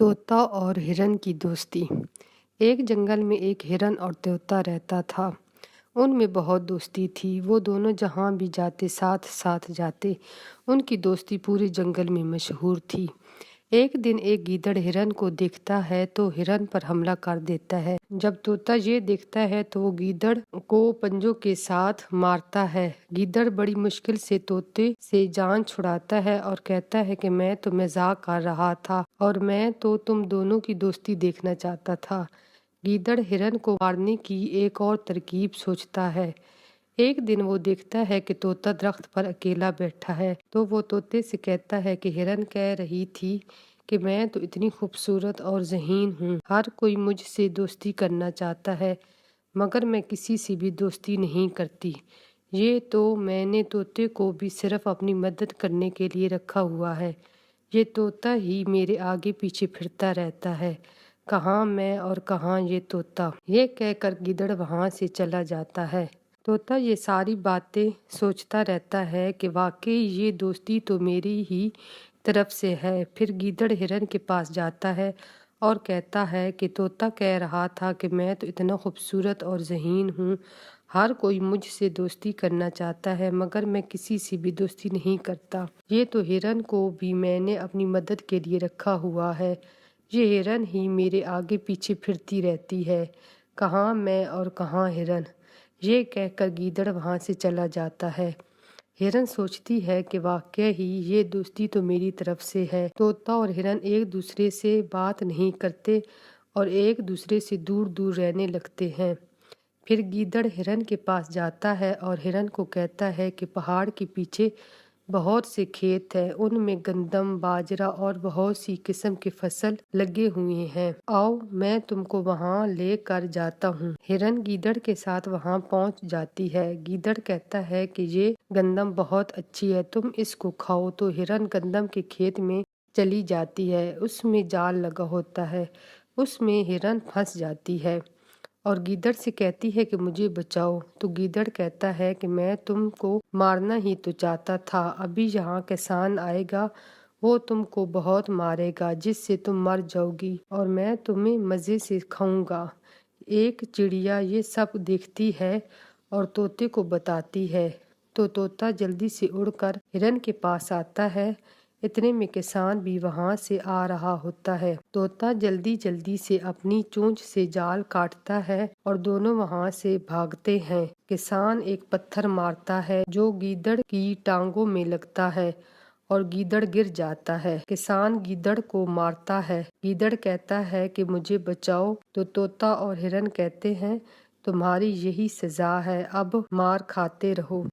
तोता और हिरन की दोस्ती। एक जंगल में एक हिरन और तोता रहता था। उनमें बहुत दोस्ती थी। वो दोनों जहाँ भी जाते साथ साथ जाते। उनकी दोस्ती पूरे जंगल में मशहूर थी। एक दिन एक गीदड़ हिरन को देखता है तो हिरन पर हमला कर देता है। जब तोता ये देखता है तो वो गीदड़ को पंजों के साथ मारता है। गीदड़ बड़ी मुश्किल से तोते से जान छुड़ाता है और कहता है कि मैं तो मजाक कर रहा था और मैं तो तुम दोनों की दोस्ती देखना चाहता था। गीदड़ हिरन को मारने की एक और तरकीब सोचता है। एक दिन वो देखता है कि तोता दरख्त पर अकेला बैठा है तो वो तोते से कहता है कि हिरन कह रही थी कि मैं तो इतनी खूबसूरत और ज़हीन हूँ, हर कोई मुझसे दोस्ती करना चाहता है मगर मैं किसी से भी दोस्ती नहीं करती। ये तो मैंने तोते को भी सिर्फ अपनी मदद करने के लिए रखा हुआ है। ये तोता ही मेरे आगे पीछे फिरता रहता है, कहाँ मैं और कहाँ ये तोता। ये कहकर गिदड़ वहाँ से चला जाता है। तोता ये सारी बातें सोचता रहता है कि वाकई ये दोस्ती तो मेरी ही तरफ से है। फिर गीदड़ हिरन के पास जाता है और कहता है कि तोता कह रहा था कि मैं तो इतना खूबसूरत और ज़हीन हूँ, हर कोई मुझसे दोस्ती करना चाहता है मगर मैं किसी से भी दोस्ती नहीं करता। ये तो हिरन को भी मैंने अपनी मदद के लिए रखा हुआ है। ये हिरन ही मेरे आगे पीछे फिरती रहती है, कहाँ मैं और कहाँ हिरन। ये कहकर गीदड़ वहाँ से चला जाता है। हिरन सोचती है कि वाकई ही ये दोस्ती तो मेरी तरफ से है। तोता और हिरन एक दूसरे से बात नहीं करते और एक दूसरे से दूर दूर रहने लगते हैं। फिर गीदड़ हिरन के पास जाता है और हिरन को कहता है कि पहाड़ के पीछे बहुत से खेत हैं, उनमें गंदम, बाजरा और बहुत सी किस्म के फसल लगे हुए हैं। आओ मैं तुमको वहाँ ले कर जाता हूँ। हिरन गीदड़ के साथ वहाँ पहुँच जाती है। गीदड़ कहता है कि ये गंदम बहुत अच्छी है, तुम इसको खाओ। तो हिरन गंदम के खेत में चली जाती है। उसमें जाल लगा होता है, उसमें हिरन फंस जाती है और गीदड़ से कहती है कि मुझे बचाओ। तो गीदड़ कहता है कि मैं तुमको मारना ही तो चाहता था, अभी यहाँ किसान आएगा, वो तुमको बहुत मारेगा जिससे तुम मर जाओगी और मैं तुम्हें मज़े से खाऊंगा। एक चिड़िया ये सब देखती है और तोते को बताती है। तो तोता जल्दी से उड़कर हिरन के पास आता है। इतने में किसान भी वहां से आ रहा होता है। तोता जल्दी जल्दी से अपनी चोंच से जाल काटता है और दोनों वहां से भागते हैं। किसान एक पत्थर मारता है जो गीदड़ की टांगों में लगता है और गीदड़ गिर जाता है। किसान गीदड़ को मारता है। गीदड़ कहता है कि मुझे बचाओ। तो तोता और हिरन कहते हैं तुम्हारी यही सजा है, अब मार खाते रहो।